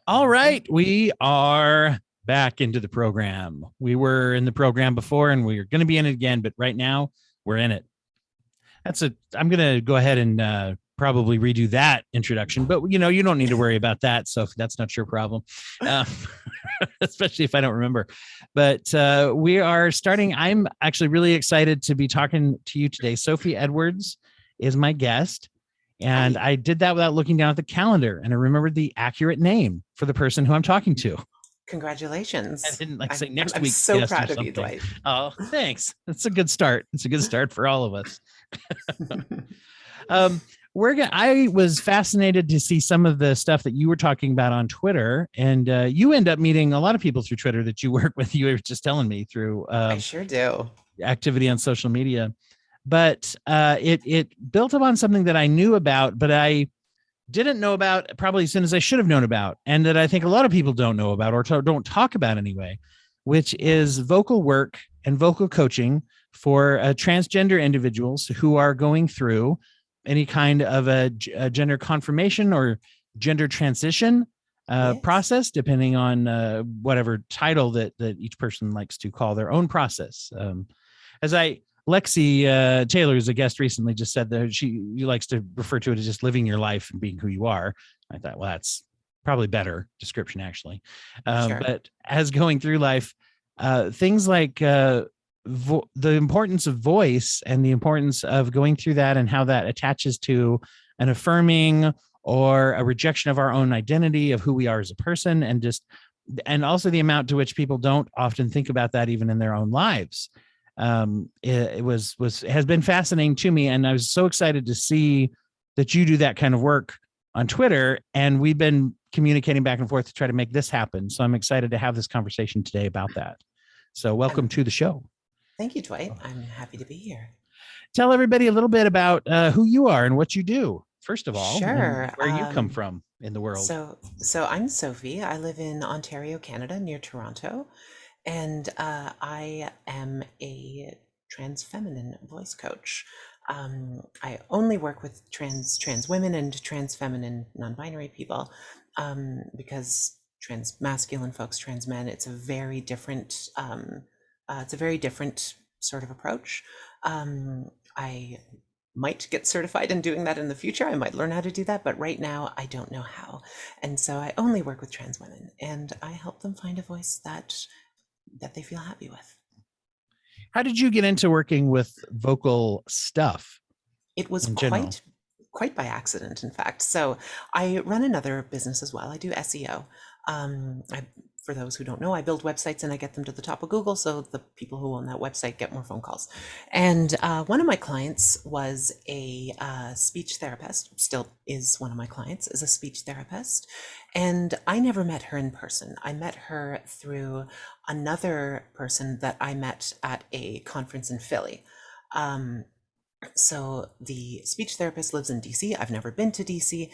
All right, we are back into the program. We were in the program before and we're going to be in it again, but right now we're in it. I'm going to go ahead and probably redo that introduction, but you don't need to worry about that. So that's not your problem, uh, especially if I don't remember. But we are starting. I'm actually really excited to be talking to you today. Sophie Edwards is my guest. And Hi. I did that without looking down at the calendar. And I remembered the accurate name for the person who I'm talking to. I Congratulations. didn't like say I'm, I'm, next I'm week's so guest or proud of you, something. Dwight. Oh, thanks. It's a good start. It's a good start for all of us. um, I was fascinated to see some of the stuff that you were talking about on Twitter, and you end up meeting a lot of people through Twitter that you work with. You were just telling me through I sure do. activity on social media, but it built upon something that I knew about, but I didn't know about probably as soon as I should have known about, and that I think a lot of people don't know about or don't talk about anyway, which is vocal work and vocal coaching for transgender individuals who are going through any kind of a gender confirmation or gender transition Yes. process, depending on whatever title that each person likes to call their own process. As I Lexi Taylor, who's a guest recently, just said that she likes to refer to it as just living your life and being who you are. I thought, well, that's probably better description actually. Sure. But as going through life, things like the importance of voice and the importance of going through that and how that attaches to an affirming or a rejection of our own identity of who we are as a person, and also the amount to which people don't often think about that even in their own lives. It has been fascinating to me, and I was so excited to see that you do that kind of work on Twitter, and we've been communicating back and forth to try to make this happen. So I'm excited to have this conversation today about that. So welcome I'm, to the show. Thank you, Dwight. I'm happy to be here. Tell everybody a little bit about who you are and what you do, first of all, and Sure. where you come from in the world. So I'm Sophie. I live in Ontario, Canada, near Toronto, and I am a trans feminine voice coach. I only work with trans women and trans feminine non-binary people because trans masculine folks, trans men, it's a very different sort of approach. I might get certified in doing that in the future. I might learn how to do that, but right now I don't know how. And so I only work with trans women, and I help them find a voice that they feel happy with. How did you get into working with vocal stuff It was in general? quite by accident, in fact. So I run another business as well. I do SEO. For those who don't know, I build websites and I get them to the top of Google, so the people who own that website get more phone calls. And one of my clients was a speech therapist, still is one of my clients, is a speech therapist. And I never met her in person. I met her through another person that I met at a conference in Philly. Um, so the speech therapist lives in DC. I've never been to DC,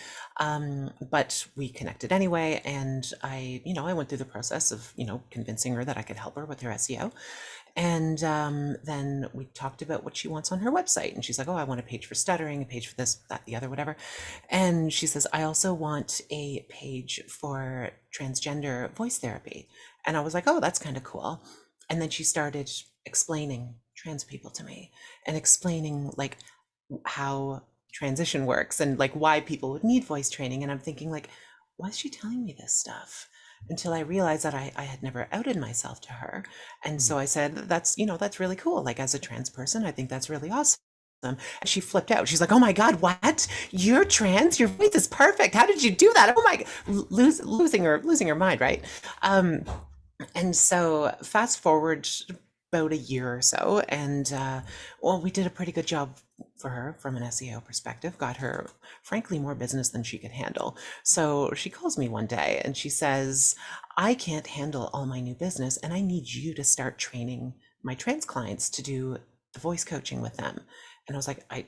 but we connected anyway. And I went through the process of, convincing her that I could help her with her SEO. And then we talked about what she wants on her website. And she's like, oh, I want a page for stuttering, a page for this, that, the other, whatever. And she says, I also want a page for transgender voice therapy. And I was like, oh, that's kind of cool. And then she started explaining trans people to me and explaining like how transition works and like why people would need voice training. And I'm thinking like, why is she telling me this stuff? Until I realized that I had never outed myself to her. And so I said, that's really cool. Like as a trans person, I think that's really awesome. And she flipped out. She's like, oh my God, what? You're trans? Your voice is perfect. How did you do that? Oh my, losing her mind, right? Um, and so fast forward about a year or so, and well, we did a pretty good job for her from an SEO perspective, got her, frankly, more business than she could handle. So she calls me one day and she says, I can't handle all my new business, and I need you to start training my trans clients to do the voice coaching with them. And I was like, I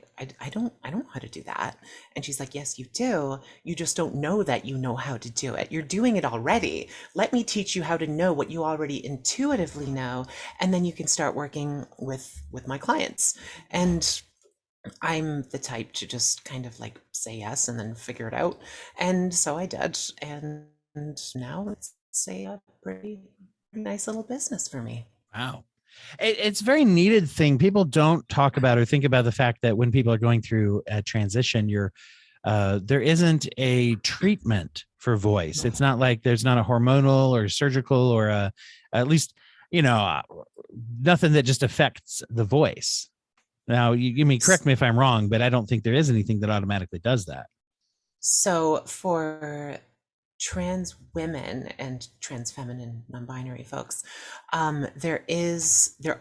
don't know how to do that. And she's like, yes, you do. You just don't know that you know how to do it. You're doing it already. Let me teach you how to know what you already intuitively know, and then you can start working with my clients. And I'm the type to just kind of like say yes and then figure it out. And so I did. And now it's a pretty nice little business for me. Wow. It's a very needed thing. People don't talk about or think about the fact that when people are going through a transition, there isn't a treatment for voice. It's not like there's not a hormonal or surgical or at least, you know, uh, nothing that just affects the voice. Now, correct me if I'm wrong, but I don't think there is anything that automatically does that. So for trans women and trans feminine non-binary folks, there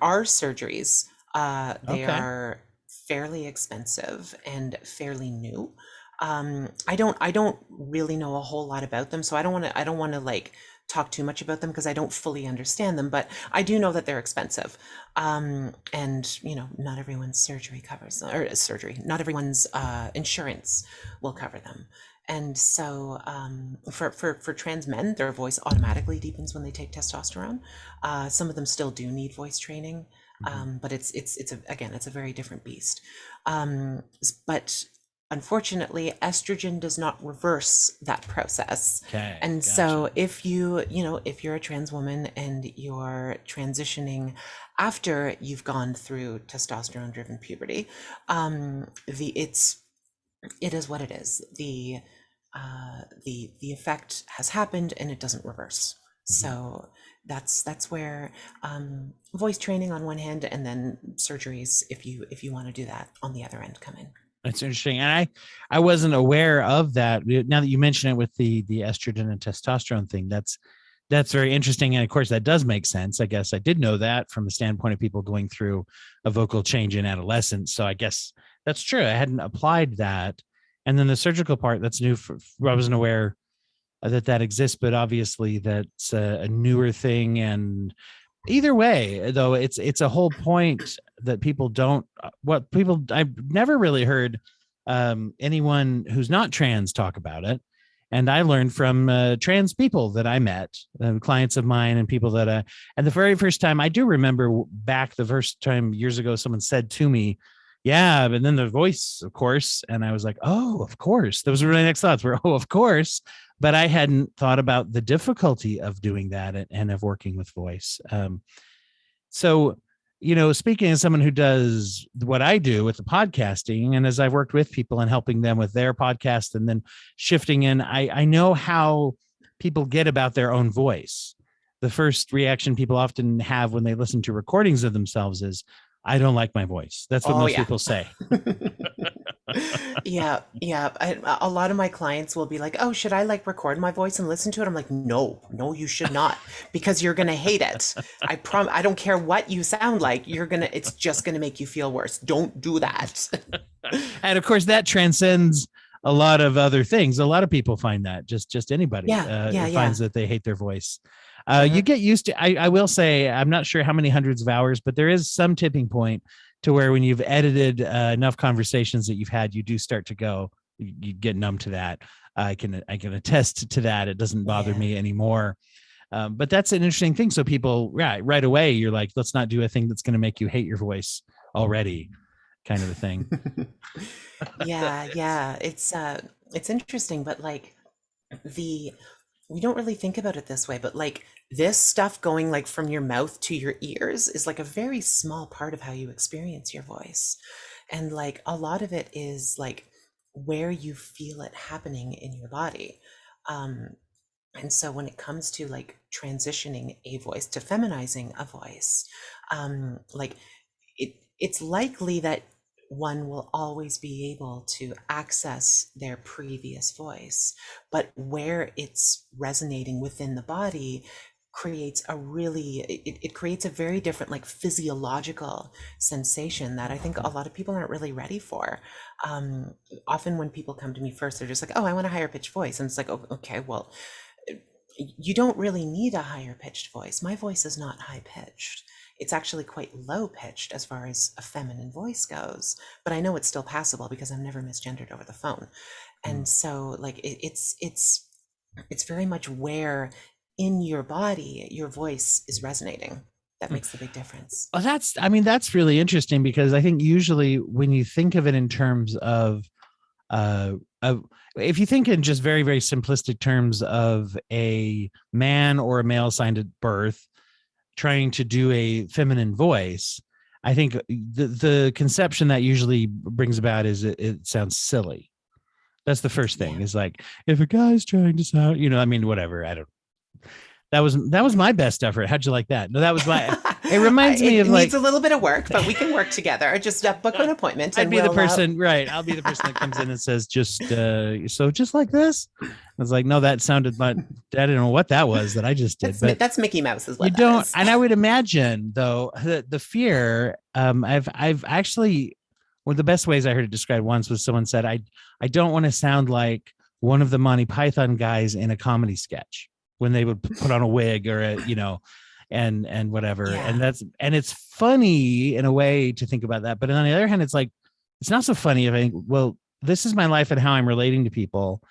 are surgeries. They Okay. are fairly expensive and fairly new. I don't really know a whole lot about them, so I don't want to like talk too much about them because I don't fully understand them, but I do know that they're expensive. And not everyone's surgery covers, or surgery, not everyone's insurance will cover them. And so for trans men, their voice automatically deepens when they take testosterone. Some of them still do need voice training, but it's a very different beast. But unfortunately, estrogen does not reverse that process. Okay. And Gotcha. so if you're a trans woman and you're transitioning after you've gone through testosterone driven puberty, it is what it is. The effect has happened and it doesn't reverse. So that's where voice training on one hand, and then surgeries, if you want to do that, on the other end, come in. That's interesting. And I wasn't aware of that. Now that you mention it with the estrogen and testosterone thing, that's very interesting. And of course, that does make sense. I guess I did know that from the standpoint of people going through a vocal change in adolescence. So I guess that's true. I hadn't applied that. And then the surgical part, that's new. I wasn't aware that exists, but obviously that's a newer thing. And either way, though, it's a whole point that people don't. I've never really heard anyone who's not trans talk about it. And I learned from trans people that I met, clients of mine, and people that and the very first time, I do remember back the first time years ago, someone said to me, yeah, but then the voice, of course. And I was like, oh, of course. Those were my next thoughts were, oh, of course. But I hadn't thought about the difficulty of doing that and of working with voice. So, speaking as someone who does what I do with the podcasting, and as I've worked with people and helping them with their podcast and then shifting in, I know how people get about their own voice. The first reaction people often have when they listen to recordings of themselves is, I don't like my voice. That's what most people say. Yeah. A lot of my clients will be like, "Oh, should I like record my voice and listen to it?" I'm like, "No, you should not, because you're gonna hate it. I don't care what you sound like. It's just gonna make you feel worse. Don't do that." And of course, that transcends a lot of other things. A lot of people find that just anybody finds that they hate their voice. You get used to, I will say, I'm not sure how many hundreds of hours, but there is some tipping point to where when you've edited enough conversations that you've had, you do start to go, you get numb to that. I can attest to that. It doesn't bother me anymore. But that's an interesting thing. So people, right away, you're like, let's not do a thing that's going to make you hate your voice already, kind of a thing. Yeah. It's interesting, but like we don't really think about it this way, but like this stuff going like from your mouth to your ears is like a very small part of how you experience your voice. And like a lot of it is like where you feel it happening in your body. And so when it comes to like transitioning a voice to feminizing a voice, like it's likely that one will always be able to access their previous voice, but where it's resonating within the body creates it creates a very different like physiological sensation that I think a lot of people aren't really ready for. Often when people come to me first, they're just like, oh, I want a higher pitched voice. And it's like, oh, okay, well, you don't really need a higher pitched voice. My voice is not high pitched. It's actually quite low pitched as far as a feminine voice goes, but I know it's still passable because I'm never misgendered over the phone. And so like it's very much where in your body your voice is resonating that makes the big difference. Well, that's really interesting, because I think usually when you think of it in terms of uh, uh, if you think in just very, very simplistic terms of a man or a male assigned at birth trying to do a feminine voice, I think the conception that usually brings about is it sounds silly. That's the first thing, Yeah. is like, if a guy's trying to sound, I mean, whatever. I don't, that was my best effort. How'd you like that? No, that was my, it reminds me It of needs like, a little bit of work, but we can work together. Just book an appointment I'd and be the we'll. person, right? I'll be the person that comes in and says, so just like this. I was like, no, that sounded, but I didn't know what that was that I just did. But That's Mickey Mouse, is you what that don't, is. and I would imagine though the fear. I've actually, one of the best ways I heard it described once was someone said, I don't want to sound like one of the Monty Python guys in a comedy sketch when they would put on a wig or and whatever. Yeah. And it's funny in a way to think about that. But on the other hand, it's like, it's not so funny if I think, well, this is my life and how I'm relating to people,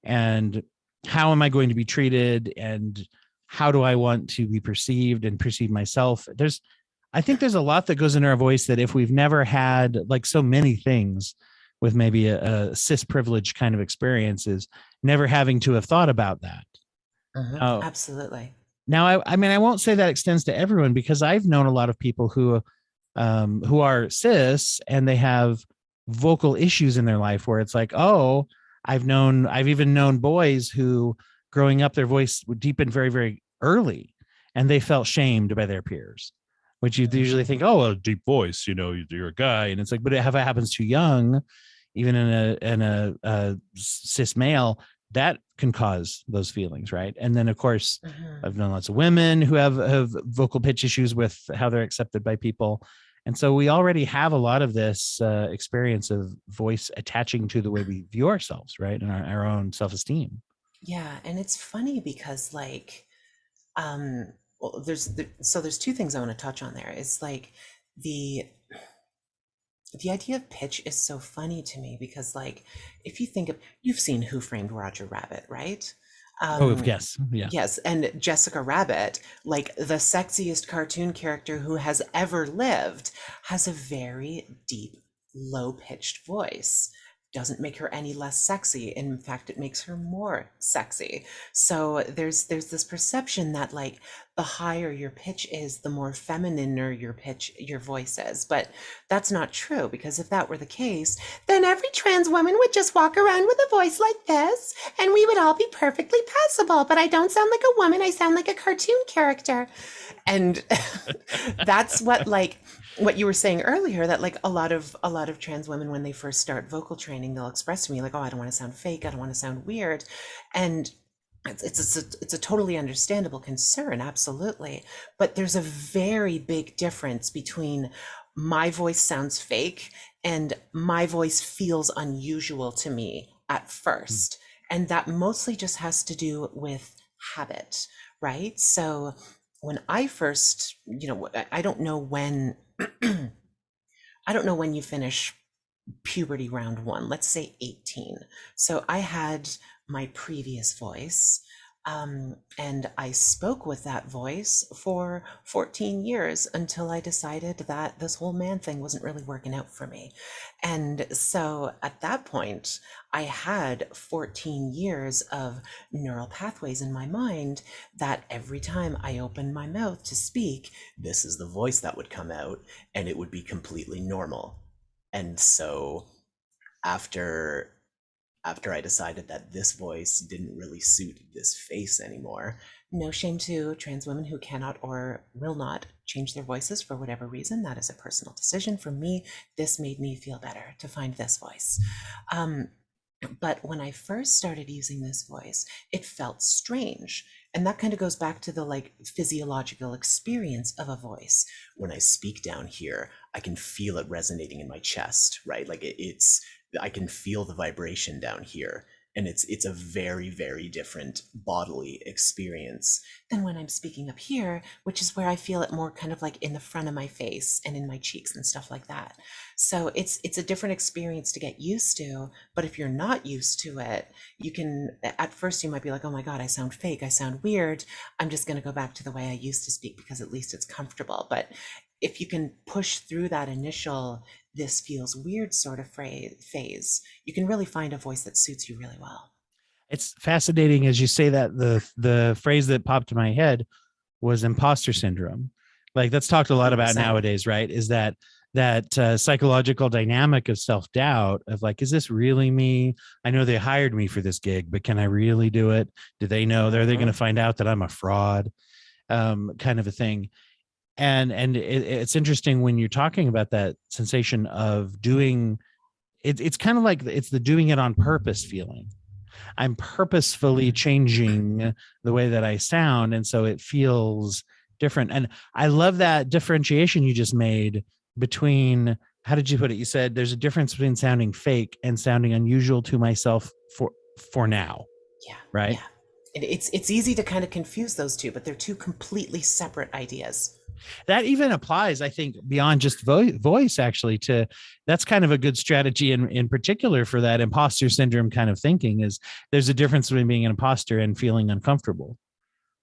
and how am I going to be treated, and how do I want to be perceived and perceive myself. I think there's a lot that goes into our voice that if we've never had, like so many things with maybe a cis privilege kind of experiences, never having to have thought about that. Oh, Absolutely. now I mean, I won't say that extends to everyone, because I've known a lot of people who are cis and they have vocal issues in their life where it's like, oh, I've even known boys who growing up, their voice would deepen very, very early and they felt shamed by their peers, which you usually think, oh, a deep voice, you're a guy. And it's like, but if it happens too young, even in a cis male, that can cause those feelings, right? And then of course, I've known lots of women who have vocal pitch issues with how they're accepted by people. And so we already have a lot of this experience of voice attaching to the way we view ourselves, right? And our own self-esteem. Yeah, and it's funny because like well, there's two things I want to touch on there. It's like the the idea of pitch is so funny to me because like if you think of, you've seen Who Framed Roger Rabbit, right? Oh, yes. Yeah. Yes, and Jessica Rabbit, like the sexiest cartoon character who has ever lived, has a very deep, low-pitched voice. Doesn't make her any less sexy. In fact, it makes her more sexy. So there's this perception that like the higher your pitch is, the more femininer your voice is. But that's not true, because if that were the case, then every trans woman would just walk around with a voice like this, and we would all be perfectly passable. But I don't sound like a woman, I sound like a cartoon character. And that's what you were saying earlier, that like a lot of trans women, when they first start vocal training, they'll express to me like, oh, I don't want to sound fake, I don't want to sound weird. And it's a totally understandable concern, absolutely. But there's a very big difference between my voice sounds fake and my voice feels unusual to me at first. And that mostly just has to do with habit, right? So when I first, I don't know when I don't know when you finish puberty round one, let's say 18. So I had my previous voice, and I spoke with that voice for 14 years until I decided that this whole man thing wasn't really working out for me. And so at that point, I had 14 years of neural pathways in my mind that every time I opened my mouth to speak, this is the voice that would come out, and it would be completely normal. And so after I decided that this voice didn't really suit this face anymore, no shame to trans women who cannot or will not change their voices for whatever reason. That is a personal decision. For me, this made me feel better to find this voice. But when I first started using this voice, it felt strange. And that kind of goes back to the like physiological experience of a voice. When I speak down here, I can feel it resonating in my chest, right? Like I can feel the vibration down here. And it's a very, very different bodily experience than when I'm speaking up here, which is where I feel it more kind of like in the front of my face and in my cheeks and stuff like that. So it's a different experience to get used to. But if you're not used to it, you can, at first you might be like, oh my God, I sound fake, I sound weird. I'm just going to go back to the way I used to speak because at least it's comfortable. But if you can push through that initial this feels weird sort of phase, you can really find a voice that suits you really well. It's fascinating as you say that. The phrase that popped to my head was imposter syndrome. Like that's talked a lot about 100%. nowadays, right? Is that psychological dynamic of self-doubt of like, is this really me? I know they hired me for this gig, but can I really do it? Do they know? Are they going to find out that I'm a fraud? Kind of a thing. And it's interesting when you're talking about that sensation of doing it. It's kind of like it's the doing it on purpose feeling. I'm purposefully changing the way that I sound. And so it feels different. And I love that differentiation you just made between, how did you put it? You said there's a difference between sounding fake and sounding unusual to myself for now. Yeah, Right. yeah. And it's easy to kind of confuse those two, but they're two completely separate ideas. That even applies, I think, beyond just voice actually to, that's kind of a good strategy in particular for that imposter syndrome kind of thinking. Is there's a difference between being an imposter and feeling uncomfortable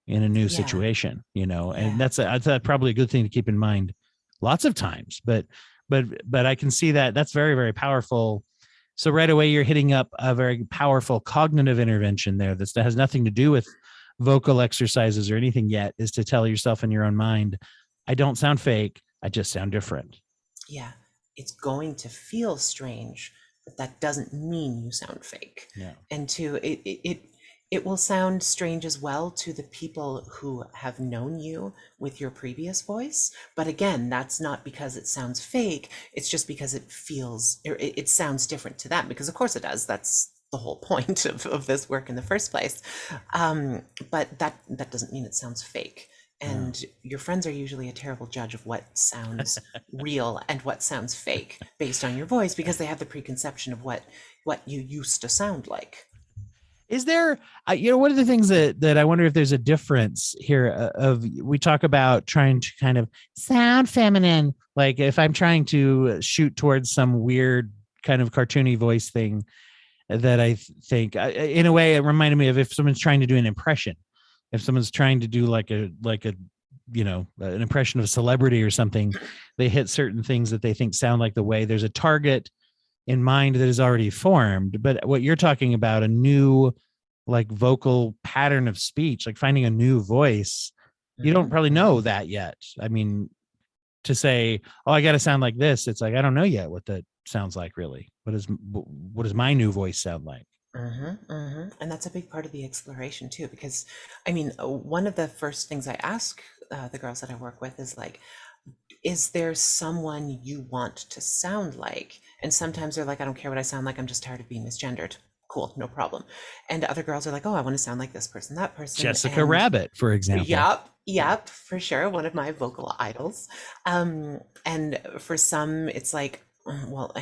in a new Yeah, situation, and yeah, that's probably a good thing to keep in mind lots of times. But I can see that that's very, very powerful. So right away you're hitting up a very powerful cognitive intervention there that has nothing to do with vocal exercises or anything yet, is to tell yourself in your own mind, I don't sound fake, I just sound different. yeah. It's going to feel strange, but that doesn't mean you sound fake. Yeah. And to it will sound strange as well to the people who have known you with your previous voice. But again, that's not because it sounds fake. It's just because it feels, or it sounds different to them, because of course it does. That's the whole point of this work in the first place. But that doesn't mean it sounds fake. Yeah. And your friends are usually a terrible judge of what sounds real and what sounds fake based on your voice, because they have the preconception of what you used to sound like. Is there, one of the things that I wonder if there's a difference here of, we talk about trying to kind of sound feminine. Like if I'm trying to shoot towards some weird kind of cartoony voice thing, that I think in a way it reminded me of if someone's trying to do an impression, if someone's trying to do like a an impression of a celebrity or something, they hit certain things that they think sound like the way, there's a target in mind that is already formed. But what you're talking about, a new like vocal pattern of speech, like finding a new voice, you don't Mhm, probably mhm. know that yet. I mean, to say, oh, I got to sound like this, it's like I don't know yet what that sounds like really. What does my new voice sound like? And that's a big part of the exploration too, because I mean, one of the first things I ask the girls that I work with is like, is there someone you want to sound like? And sometimes they're like, I don't care what I sound like, I'm just tired of being misgendered. Cool, no problem. And other girls are like, oh, I want to sound like this person, that person. Jessica And Rabbit, for example. yep, for sure, one of my vocal idols. And for some, it's like, well,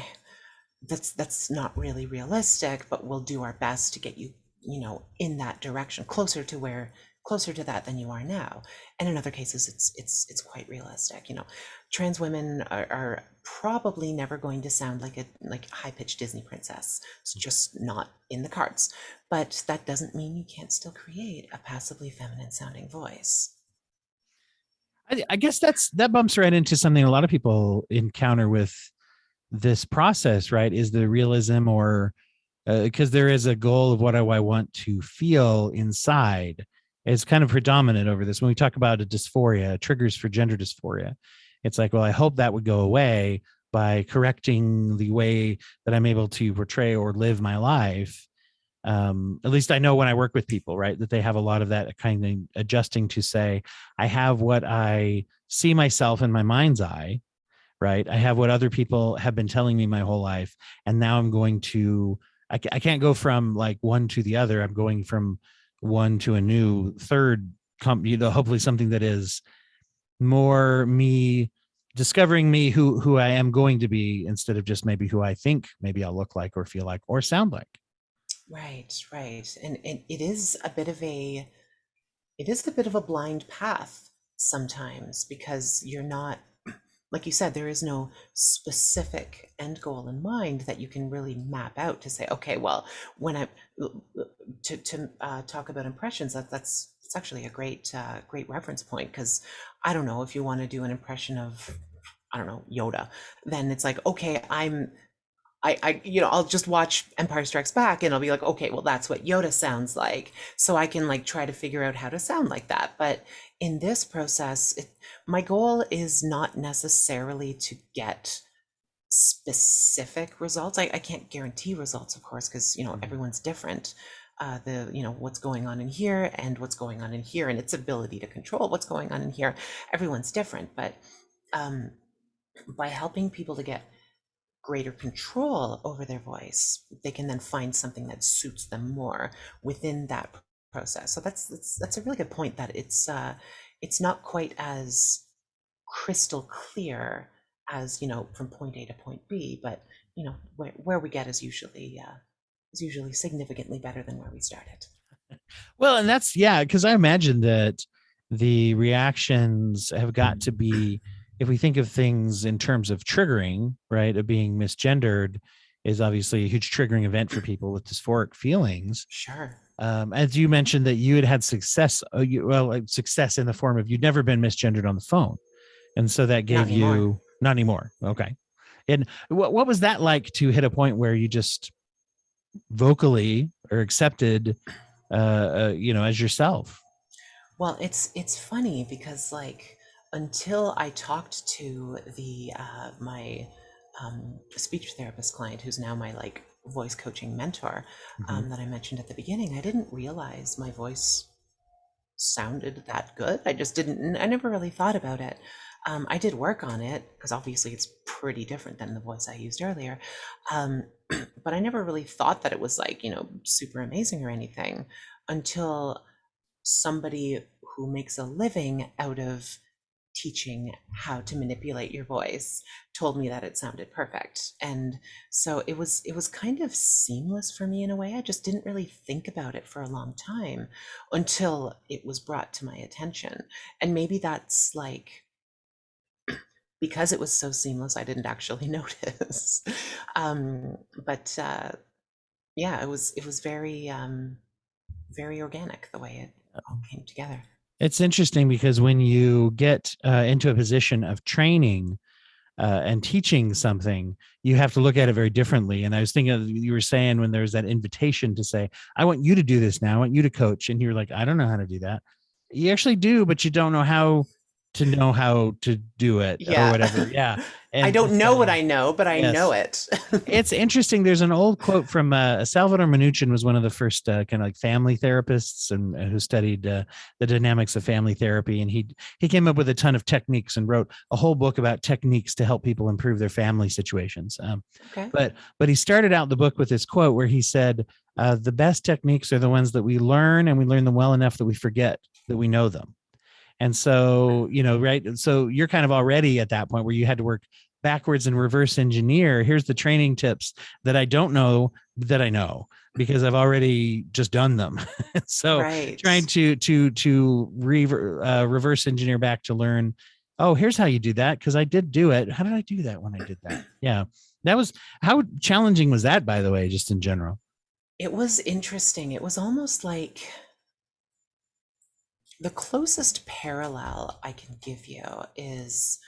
that's not really realistic, but we'll do our best to get you, in that direction, closer to that than you are now. And in other cases, it's quite realistic. Trans women are probably never going to sound like a high-pitched Disney princess. It's just not in the cards. But that doesn't mean you can't still create a passively feminine sounding voice. I guess that bumps right into something a lot of people encounter with this process, right? Is the realism, or because there is a goal of what do I want to feel inside, is kind of predominant over this. When we talk about a dysphoria, triggers for gender dysphoria, it's like, well, I hope that would go away by correcting the way that I'm able to portray or live my life. At least I know when I work with people, right, that they have a lot of that kind of adjusting to say, I have what I see myself in my mind's eye, right? I have what other people have been telling me my whole life. And now I'm going to, I can't go from like one to the other. I'm going from one to a new third, hopefully something that is more me, discovering me, who I am going to be, instead of just maybe who I think maybe I'll look like or feel like or sound like. Right, right. And it is a bit of a blind path sometimes, because you're not, like you said, there is no specific end goal in mind that you can really map out to say, okay, well, when I to talk about impressions, that's actually a great reference point, because I don't know if you want to do an impression of I don't know, Yoda, then it's like, okay, I'll just watch Empire Strikes Back and I'll be like, okay, well, that's what Yoda sounds like. So I can like try to figure out how to sound like that. But in this process, my goal is not necessarily to get specific results. I can't guarantee results, of course, because, everyone's different. What's going on in here and what's going on in here and its ability to control what's going on in here. Everyone's different. But by helping people to get greater control over their voice, they can then find something that suits them more within that process. So that's a really good point, that it's not quite as crystal clear as, from point A to point B, but where we get is usually significantly better than where we started. Well, and that's, yeah, because I imagine that the reactions have got to be, if we think of things in terms of triggering, right, of being misgendered is obviously a huge triggering event for people with dysphoric feelings. Sure. As you mentioned that you had success, success in the form of you'd never been misgendered on the phone. And so that gave you, not anymore. Okay. And what was that like to hit a point where you just vocally or accepted, as yourself? Well, it's funny because like until I talked to the my speech therapist client, who's now my like voice coaching mentor, that I mentioned at the beginning, I didn't realize my voice sounded that good. I never really thought about it. I did work on it because obviously it's pretty different than the voice I used earlier. But I never really thought that it was like, super amazing or anything until somebody who makes a living out of teaching how to manipulate your voice told me that it sounded perfect. And so it was kind of seamless for me in a way. I just didn't really think about it for a long time until it was brought to my attention. And maybe that's like because it was so seamless, I didn't actually notice. But yeah, it was very very organic the way it all came together. It's interesting because when you get into a position of training and teaching something, you have to look at it very differently. And I was thinking, you were saying when there's that invitation to say, I want you to do this now, I want you to coach. And you're like, I don't know how to do that. You actually do, but you don't know how to do it or Yeah. whatever. Yeah. I And don't know what I know, but I know yes, it. it's interesting. There's an old quote from Salvador Minuchin was one of the first kind of like family therapists and who studied the dynamics of family therapy. And he came up with a ton of techniques and wrote a whole book about techniques to help people improve their family situations. Okay. But he started out the book with this quote where he said, the best techniques are the ones that we learn, and we learn them well enough that we forget that we know them. And so, right. So you're kind of already at that point where you had to work backwards and reverse engineer. Here's the training tips that I don't know that I know because I've already just done them. So Right. trying to reverse engineer back to learn, oh, here's how you do that. Cause I did do it. How did I do that when I did that? Yeah. How challenging was that, by the way, just in general? It was interesting. It was almost like the closest parallel I can give you is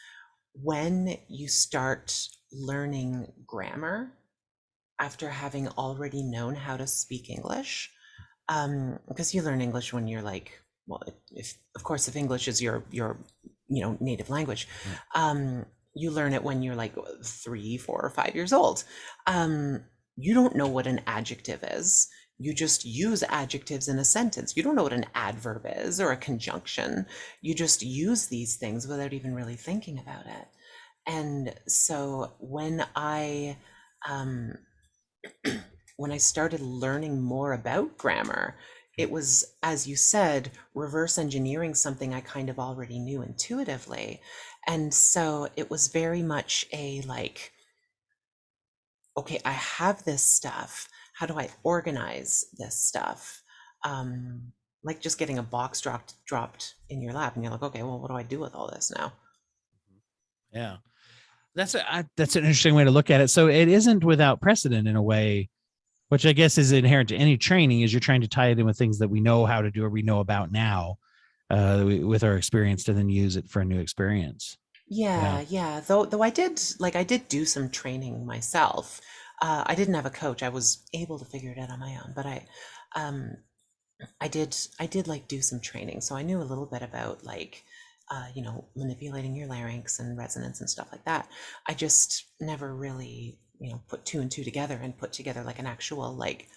when you start learning grammar after having already known how to speak English. Because you learn English when you're like, well, if of course if English is your native language, you learn it when you're like 3, 4, or 5 years old. You don't know what an adjective is. You just use adjectives in a sentence. You don't know what an adverb is or a conjunction. You just use these things without even really thinking about it. And so when I started learning more about grammar, it was, as you said, reverse engineering something I kind of already knew intuitively. And so it was very much a like, okay, I have this stuff. How do I organize this stuff? Like just getting a box dropped in your lap, and you're like, okay, well, what do I do with all this now? Yeah. That's an interesting way to look at it. So it isn't without precedent in a way, which I guess is inherent to any training, is you're trying to tie it in with things that we know how to do or we know about now with our experience to then use it for a new experience. Yeah. Yeah. Though I did do some training myself. I didn't have a coach. I was able to figure it out on my own, but um, I did like do some training, so I knew a little bit about like, manipulating your larynx and resonance and stuff like that. I just never really, put two and two together and put together like an actual like,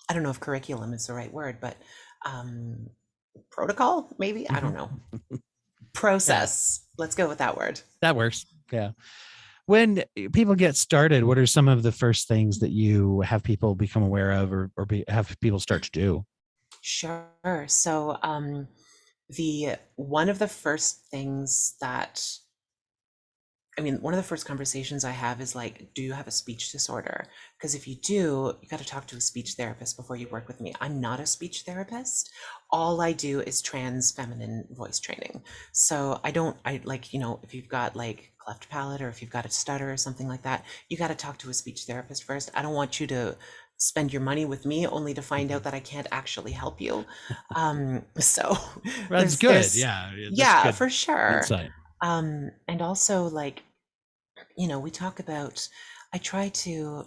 I don't know if curriculum is the right word, but um, protocol, maybe? I don't Mhm. know. Yeah, Process. Let's go with that word. that works. Yeah. When people get started, what are some of the first things that you have people become aware of, or have people start to do? Sure. So, the one of the first things that one of the first conversations I have is like, do you have a speech disorder? Because if you do, you got to talk to a speech therapist before you work with me. I'm not a speech therapist. All I do is trans feminine voice training. So I like, if you've got like cleft palate or if you've got a stutter or something like that, you got to talk to a speech therapist first. I don't want you to spend your money with me only to find out Mhm. that I can't actually help you. So That's good. there's, Yeah, that's yeah, good for sure. insight. And also like, we talk about, I try to,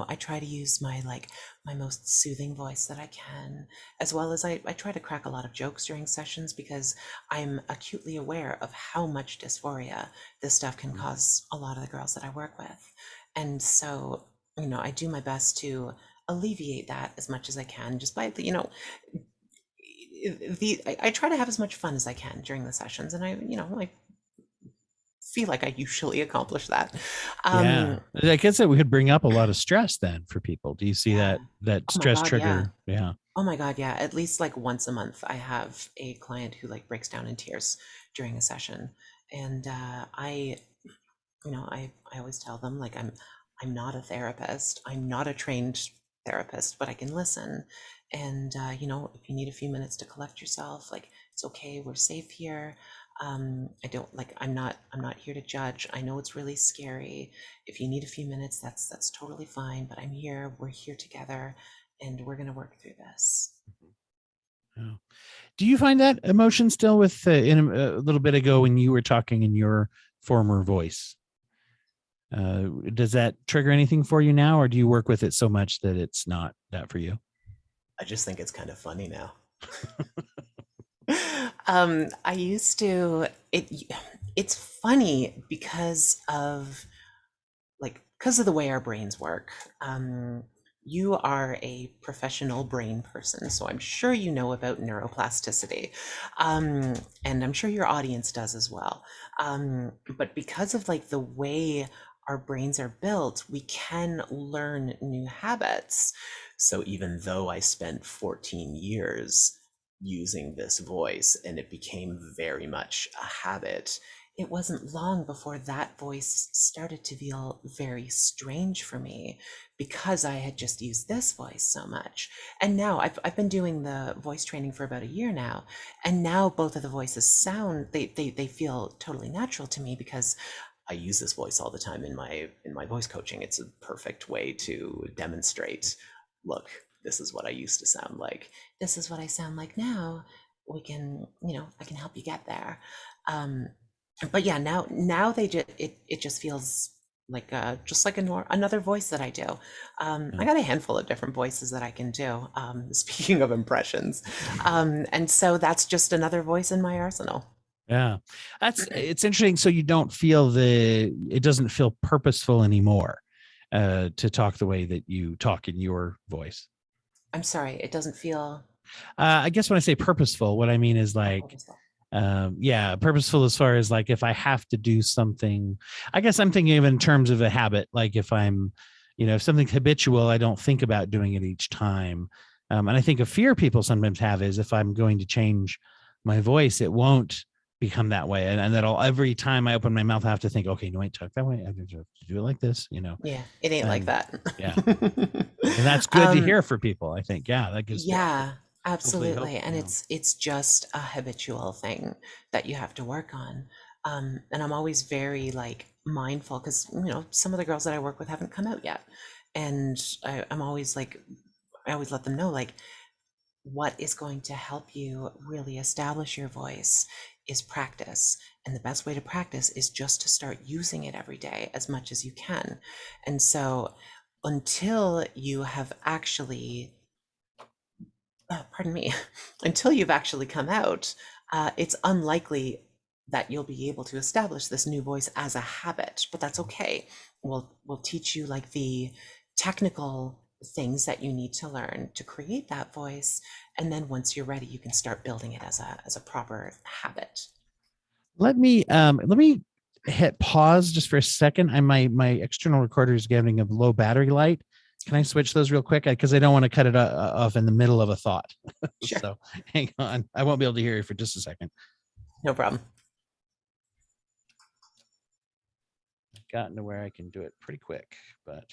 I try to use my like my most soothing voice that I can, as well as I try to crack a lot of jokes during sessions because I'm acutely aware of how much dysphoria this stuff can Mhm. cause a lot of the girls that I work with. And so, I do my best to alleviate that as much as I can, just by, I try to have as much fun as I can during the sessions, and I feel like I usually accomplish that. Yeah, Um, I guess that we could bring up a lot of stress then for people. Do you see yeah. that Oh my stress God, yeah. trigger? Yeah. Oh my God, yeah. At least like once a month, I have a client who like breaks down in tears during a session. And I always tell them like I'm not a therapist. I'm not a trained therapist, but I can listen. And if you need a few minutes to collect yourself, like it's okay. We're safe here. I don't like I'm not here to judge. I know it's really scary. If you need a few minutes, that's totally fine. But I'm here. We're here together, and we're gonna work through this. Yeah. Do you find that emotion still with in a little bit ago when you were talking in your former voice? Does that trigger anything for you now, or do you work with it so much that it's not that for you? I just think it's kind of funny now. I used to it's funny because of the way our brains work. You are a professional brain person, so I'm sure you know about neuroplasticity. And I'm sure your audience does as well. But because of like the way our brains are built, we can learn new habits. So even though I spent 14 years using this voice and it became very much a habit, it wasn't long before that voice started to feel very strange for me because I had just used this voice so much. And now I've been doing the voice training for about a year now. And now both of the voices they feel totally natural to me because I use this voice all the time in my voice coaching. It's a perfect way to demonstrate, look, this is what I used to sound like. This is what I sound like now. I can help you get there. Um, but yeah, now it just feels like just like another voice that I do. I Yeah. got a handful of different voices that I can do. Speaking of impressions, and so that's just another voice in my arsenal. Yeah. It's interesting. So you don't feel it doesn't feel purposeful anymore to talk the way that you talk in your voice. I'm sorry, it doesn't feel I guess when I say purposeful, what I mean is like, purposeful. yeah, purposeful as far as like if I have to do something, I guess I'm thinking of in terms of a habit. Like if I'm, if something's habitual, I don't think about doing it each time. And I think a fear people sometimes have is if I'm going to change my voice, it won't become that way. And that I'll every time I open my mouth, I have to think, okay, no, wait, talk that way. I have to do it like this. Yeah, it ain't like And that. yeah, and that's good to um, hear for people. I think, yeah, that gives Yeah, hopefully hope. absolutely. And Yeah. it's just a habitual thing that you have to work on. And I'm always very like mindful because some of the girls that I work with haven't come out yet. And I'm always like I always let them know like what is going to help you really establish your voice is practice. And the best way to practice is just to start using it every day as much as you can. And so until you have actually, pardon me, until you've actually come out, it's unlikely that you'll be able to establish this new voice as a habit, but that's okay. We'll teach you like the technical things that you need to learn to create that voice, and then once you're ready, you can start building it as a proper habit. Let me hit pause just for a second. My external recorder is getting a low battery light. Can I switch those real quick? Because I don't want to cut it off in the middle of a thought. Sure. So hang on. I won't be able to hear you for just a second. No problem. I've gotten to where I can do it pretty quick, but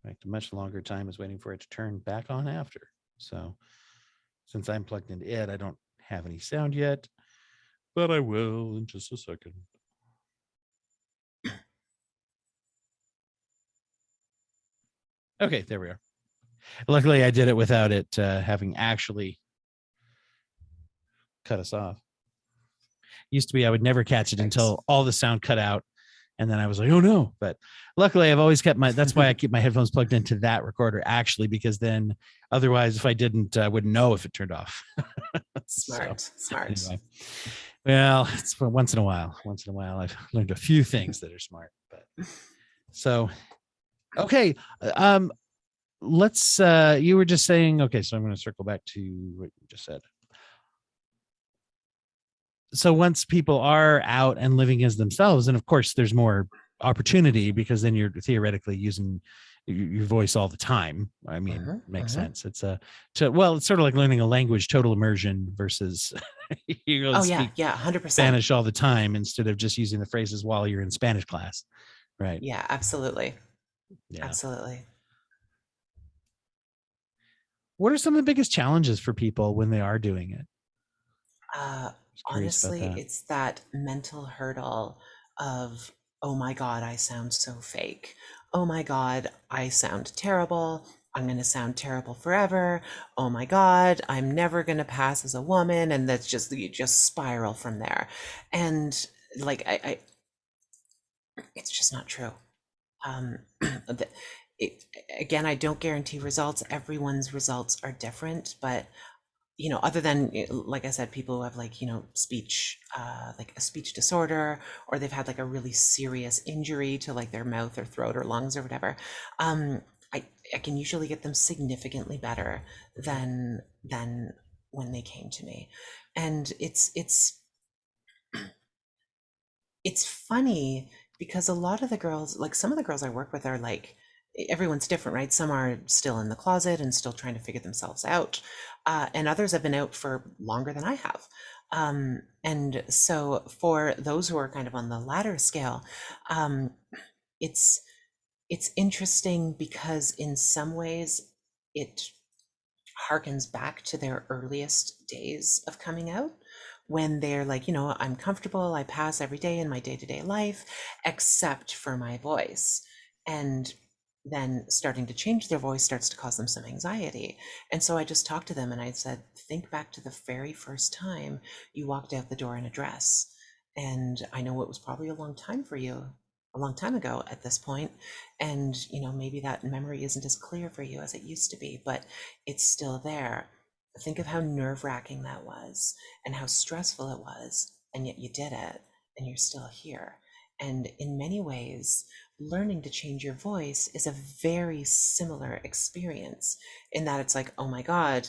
in fact, a much longer time is waiting for it to turn back on after. So since I'm plugged into it, I don't have any sound yet, but I will in just a second. Okay, there we are. Luckily, I did it without it having actually cut us off. Used to be I would never catch it until all the sound cut out. And then I was like, oh no. But luckily I've always kept that's why I keep my headphones plugged into that recorder actually, because then otherwise if I didn't, I wouldn't know if it turned off. Smart, smart. Anyway, well, it's for once in a while. Once in a while I've learned a few things that are smart. But so, okay. Let's, you were just saying, okay, so I'm going to circle back to what you just said. So once people are out and living as themselves, and of course there's more opportunity because then you're theoretically using your voice all the time. I mean, makes sense. It's well, it's sort of like learning a language, total immersion versus you go speak 100%. Spanish all the time instead of just using the phrases while you're in Spanish class. Right. Yeah, absolutely. Yeah. Absolutely. What are some of the biggest challenges for people when they are doing it? Honestly, it's that mental hurdle of, oh my God, I sound so fake. Oh my God, I sound terrible. I'm going to sound terrible forever. Oh my God, I'm never going to pass as a woman. And that's just, you just spiral from there. And like, it's just not true. Again, I don't guarantee results. Everyone's results are different, but other than, like I said, people who have like, speech, like a speech disorder, or they've had like a really serious injury to like their mouth or throat or lungs or whatever, I can usually get them significantly better than when they came to me. And it's funny because a lot of the girls, like some of the girls I work with are like, everyone's different, right? Some are still in the closet and still trying to figure themselves out. And others have been out for longer than I have. And so for those who are kind of on the latter scale, it's interesting because in some ways it harkens back to their earliest days of coming out, when they're like, I'm comfortable, I pass every day in my day-to-day life, except for my voice. And then starting to change their voice starts to cause them some anxiety. And so I just talked to them and I said, think back to the very first time you walked out the door in a dress. And I know it was probably a long time for you, a long time ago at this point. And, maybe that memory isn't as clear for you as it used to be, but it's still there. Think of how nerve-wracking that was and how stressful it was, and yet you did it and you're still here. And in many ways, learning to change your voice is a very similar experience in that it's like, oh my God,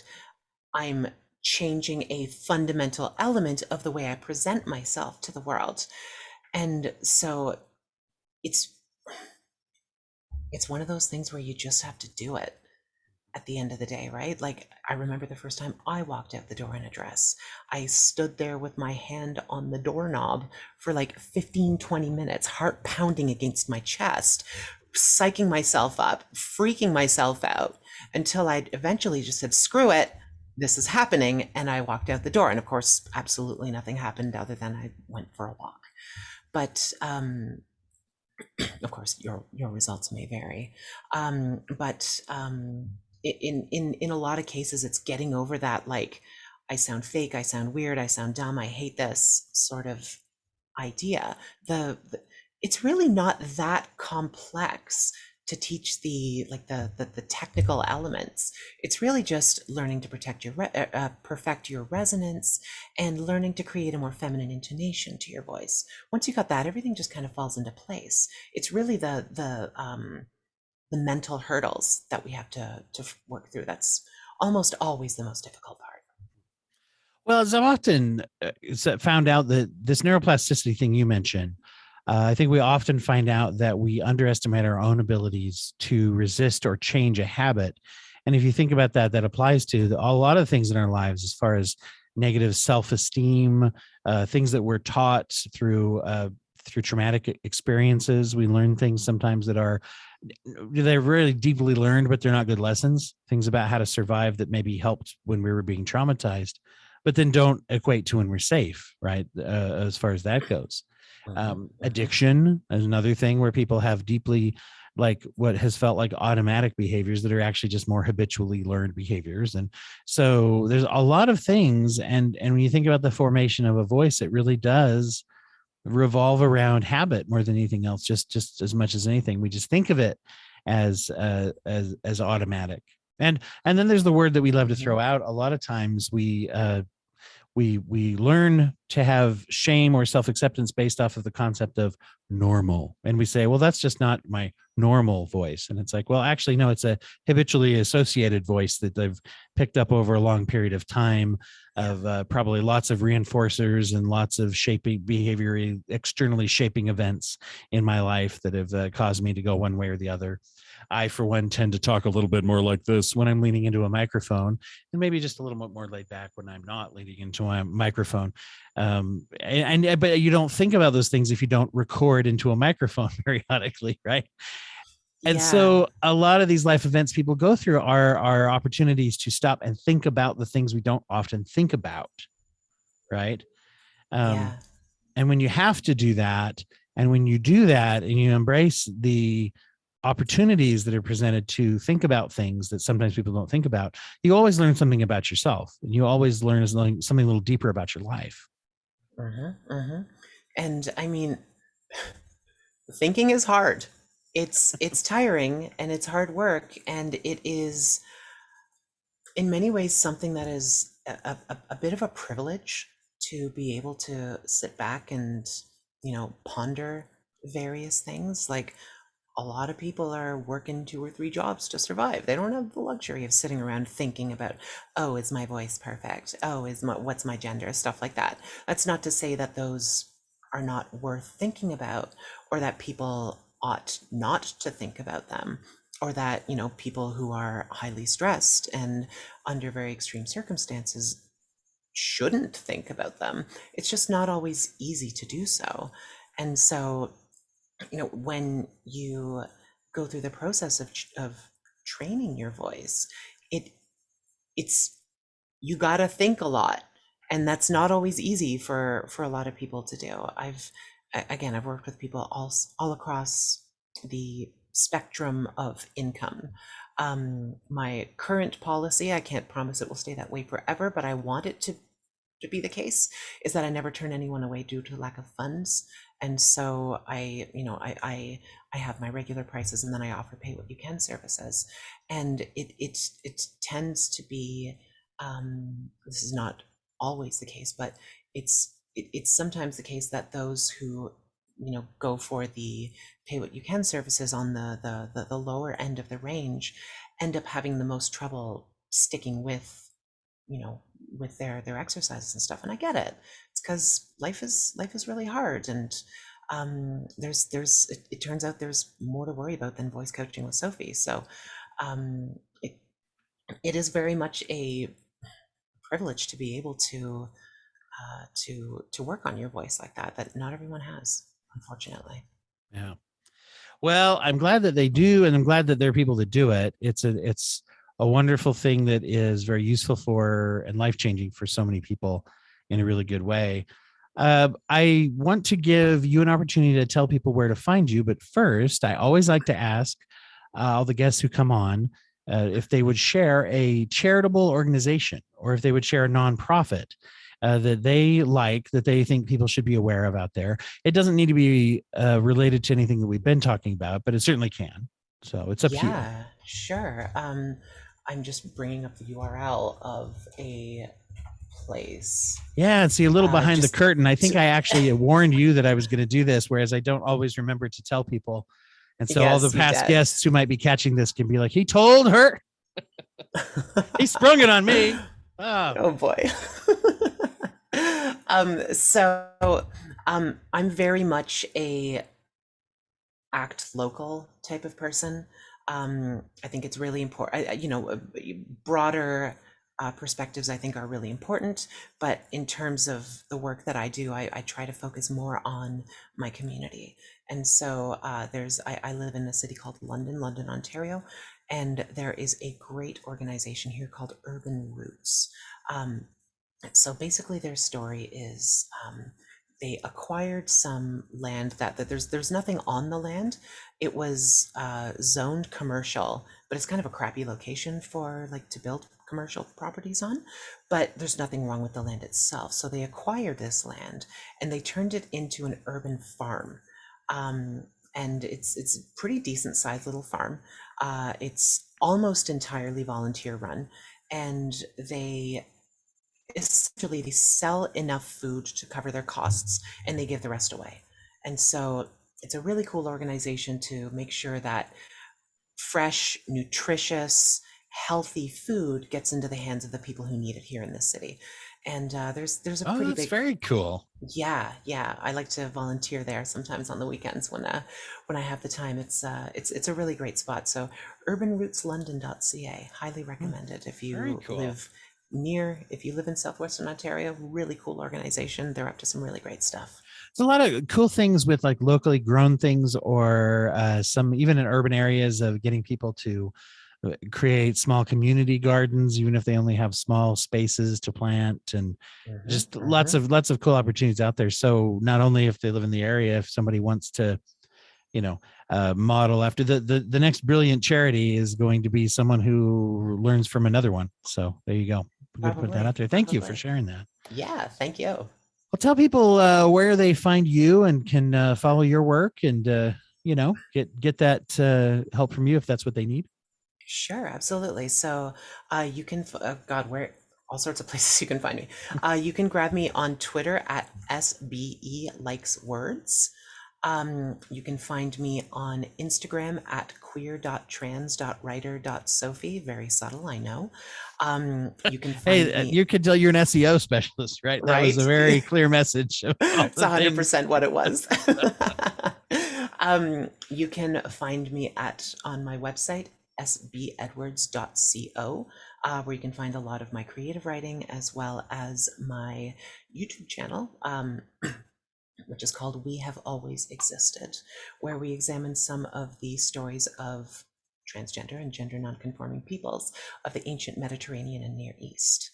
I'm changing a fundamental element of the way I present myself to the world. And so it's one of those things where you just have to do it at the end of the day, right? Like, I remember the first time I walked out the door in a dress. I stood there with my hand on the doorknob for like 15-20 minutes, heart pounding against my chest, psyching myself up, freaking myself out, until I eventually just said, screw it, this is happening. And I walked out the door. And of course, absolutely nothing happened other than I went for a walk. but of course your results may vary. But in a lot of cases, it's getting over that, like, I sound fake, I sound weird, I sound dumb, I hate this sort of idea. It's really not that complex to teach the technical elements. It's really just learning to perfect your resonance, and learning to create a more feminine intonation to your voice. Once you got that, everything just kind of falls into place. It's really the mental hurdles that we have to work through. That's almost always the most difficult part. Well, as I've often found out that this neuroplasticity thing you mentioned, I think we often find out that we underestimate our own abilities to resist or change a habit. And if you think about that, that applies to a lot of things in our lives, as far as negative self-esteem, things that we're taught through traumatic experiences. We learn things sometimes that they're really deeply learned, but they're not good lessons. Things about how to survive that maybe helped when we were being traumatized, but then don't equate to when we're safe, right? As far as that goes. Addiction is another thing where people have deeply, like, what has felt like automatic behaviors that are actually just more habitually learned behaviors. And so there's a lot of things. And when you think about the formation of a voice, it really does revolve around habit more than anything else. Just as much as anything, we just think of it as automatic. And then there's the word that we love to throw out a lot of times. We learn to have shame or self-acceptance based off of the concept of normal. And we say, well, that's just not my normal voice. And it's like, well, actually, no, it's a habitually associated voice that they've picked up over a long period of time, of probably lots of reinforcers and lots of shaping behavior, externally shaping events in my life that have caused me to go one way or the other. I, for one, tend to talk a little bit more like this when I'm leaning into a microphone, and maybe just a little bit more laid back when I'm not leaning into a microphone. But you don't think about those things if you don't record into a microphone periodically, right? And so a lot of these life events people go through are opportunities to stop and think about the things we don't often think about, right? Yeah. And when you have to do that, and when you do that and you embrace the opportunities that are presented to think about things that sometimes people don't think about, you always learn something about yourself, and you always learn something a little deeper about your life. And I mean, thinking is hard. It's tiring, and it's hard work, and it is in many ways something that is a bit of a privilege, to be able to sit back and, ponder various things. Like, a lot of people are working 2 or 3 jobs to survive. They don't have the luxury of sitting around thinking about, oh, is my voice perfect? Oh, what's my gender? Stuff like that. That's not to say that those are not worth thinking about, or that people ought not to think about them, or that, people who are highly stressed and under very extreme circumstances shouldn't think about them. It's just not always easy to do so. And so, when you go through the process of training your voice, it's you got to think a lot, and that's not always easy for a lot of people to do. I've worked with people all across the spectrum of income. My current policy, I can't promise it will stay that way forever, but I want it to be the case, is that I never turn anyone away due to lack of funds. And so I have my regular prices, and then I offer pay what you can services. And it tends to be, this is not always the case, but it's sometimes the case that those who go for the pay what you can services on the lower end of the range end up having the most trouble sticking with with their exercises and stuff. And I get it. It's because life is really hard, and it turns out there's more to worry about than voice coaching with Sophie. So it is very much a privilege to be able to work on your voice like that not everyone has, unfortunately. Yeah. Well, I'm glad that they do, and I'm glad that there are people that do it. It's a wonderful thing that is very useful for and life-changing for so many people in a really good way. I want to give you an opportunity to tell people where to find you, but first, I always like to ask all the guests who come on if they would share a charitable organization or if they would share a nonprofit that they like, that they think people should be aware of out there. It doesn't need to be related to anything that we've been talking about, but it certainly can. So it's up to you. Yeah, sure. I'm just bringing up the URL of a place. Yeah, and see a little behind the Just curtain. I think to, I actually warned you that I was going to do this, whereas I don't always remember to tell people. And so all the yes, you past did. guests who might be catching this can be like, he told her, he sprung it on me. Oh, Oh boy. So I'm very much a act local type of person. I think it's really important. Broader perspectives I think are really important. But in terms of the work that I do, I try to focus more on my community. And so I live in a city called London, Ontario, and there is a great organization here called Urban Roots. Um, so basically, their story is they acquired some land that there's nothing on the land. It was zoned commercial, but it's kind of a crappy location for like to build commercial properties on. But there's nothing wrong with the land itself. So they acquired this land and they turned it into an urban farm. And it's a pretty decent sized little farm. It's almost entirely volunteer run, and they essentially they sell enough food to cover their costs and they give the rest away. And so it's a really cool organization to make sure that fresh, nutritious, healthy food gets into the hands of the people who need it here in this city. And there's a oh, pretty that's big very cool. yeah. I like to volunteer there sometimes on the weekends when I have the time. It's a really great spot. So urbanrootslondon.ca, highly recommended if Very you cool. if you live in southwestern Ontario. Really cool organization. They're up to some really great stuff. There's a lot of cool things with like locally grown things or some even in urban areas of getting people to create small community gardens, even if they only have small spaces to plant and just Hmm. lots of cool opportunities out there. So not only if they live in the area, if somebody wants to, you know, model after the next brilliant charity is going to be someone who learns from another one. So there you go. Good to put that out Probably, there. Thank you for probably. sharing that. Yeah, thank you. Well, tell people where they find you and can follow your work and get that help from you if that's what they need. Sure, absolutely. So you can, God, where all sorts of places you can find me. You can grab me on Twitter at SBE Likes Words. You can find me on Instagram at queer.trans.writer.sophie. Very subtle, I know. You can find Hey, me, you could tell you're an SEO specialist, right? That was a right? very clear message of all It's the things. 100% what it was. You can find me on my website, sbedwards.co, where you can find a lot of my creative writing as well as my YouTube channel, which is called We Have Always Existed, where we examine some of the stories of transgender and gender nonconforming peoples of the ancient Mediterranean and Near East.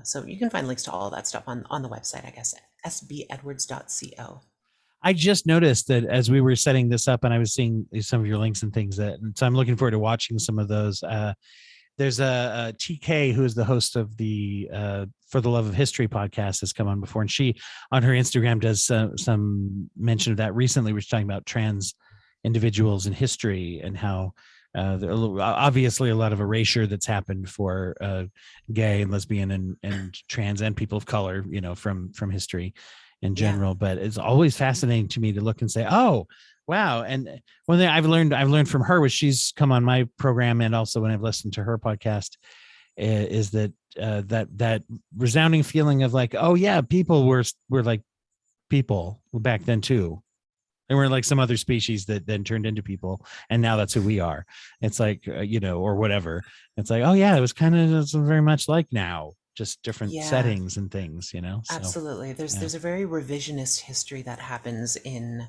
So you can find links to all of that stuff on the website, I guess, sbedwards.co. I just noticed that as we were setting this up and I was seeing some of your links and things and so I'm looking forward to watching some of those. There's a TK who is the host of the For the Love of History podcast has come on before, and she on her Instagram does some mention of that recently. We're talking about trans individuals in history and how obviously a lot of erasure that's happened for gay and lesbian and trans and people of color, from history in Yeah. general. But it's always fascinating to me to look and say, oh, wow. And one thing I've learned from her, which she's come on my program and also when I've listened to her podcast, is that that resounding feeling of like, oh yeah, people were like people back then too. They weren't like some other species that then turned into people, and now that's who we are. It's like or whatever. It's like, oh yeah, it was kind of very much like now, just different Yeah, settings and things. So absolutely. There's yeah. there's a very revisionist history that happens in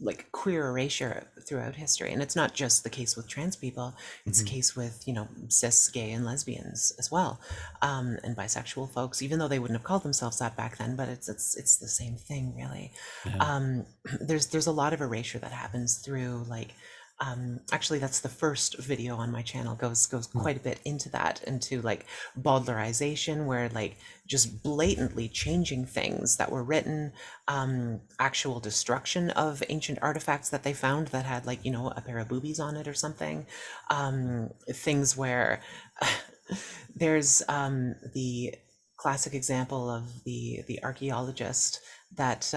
like queer erasure throughout history, and it's not just the case with trans people, it's the Mhm. case with, you know, cis gay and lesbians as well, and bisexual folks, even though they wouldn't have called themselves that back then, but it's the same thing really. Yeah. um, there's a lot of erasure that happens through like, actually that's the first video on my channel, goes Mm. quite a bit into that, into like bawdlerization, where like just blatantly changing things that were written, actual destruction of ancient artifacts that they found that had, like, you know, a pair of boobies on it or something, things where there's the classic example of the archaeologist that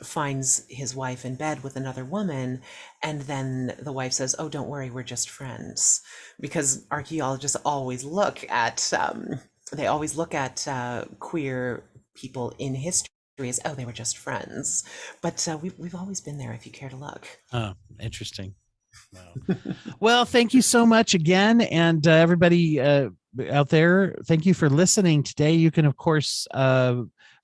finds his wife in bed with another woman, and then the wife says, "Oh, don't worry, we're just friends," because archaeologists always look at they always look at queer people in history as, oh, they were just friends, but we've always been there if you care to look. Oh, interesting. Wow. Well, thank you so much again. And everybody out there, thank you for listening today. You can, of course,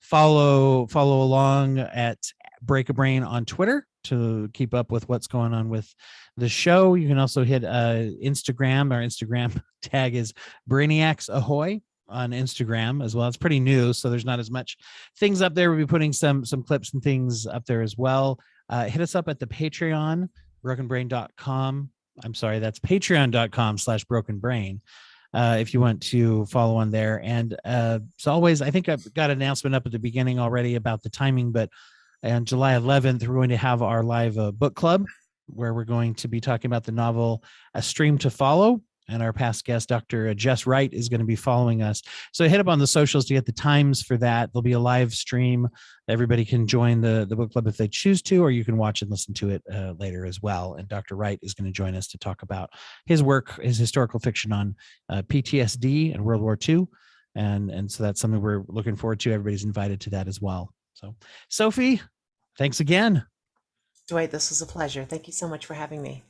follow along at Break a Brain on Twitter to keep up with what's going on with the show. You can also hit Instagram. Our Instagram tag is Brainiacs Ahoy on Instagram as well. It's pretty new, so there's not as much things up there. We'll be putting some clips and things up there as well. Hit us up at the Patreon, brokenbrain.com. I'm sorry, that's patreon.com/brokenbrain. If you want to follow on there. And so always, I think I've got an announcement up at the beginning already about the timing, but on July 11th, we're going to have our live book club where we're going to be talking about the novel A Stream to Follow. And our past guest, Dr. Jess Wright, is going to be following us. So hit up on the socials to get the times for that. There'll be a live stream. Everybody can join the book club if they choose to, or you can watch and listen to it later as well. And Dr. Wright is going to join us to talk about his work, his historical fiction on PTSD and World War II. And so that's something we're looking forward to. Everybody's invited to that as well. So, Sophie, thanks again. Dwight, this was a pleasure. Thank you so much for having me.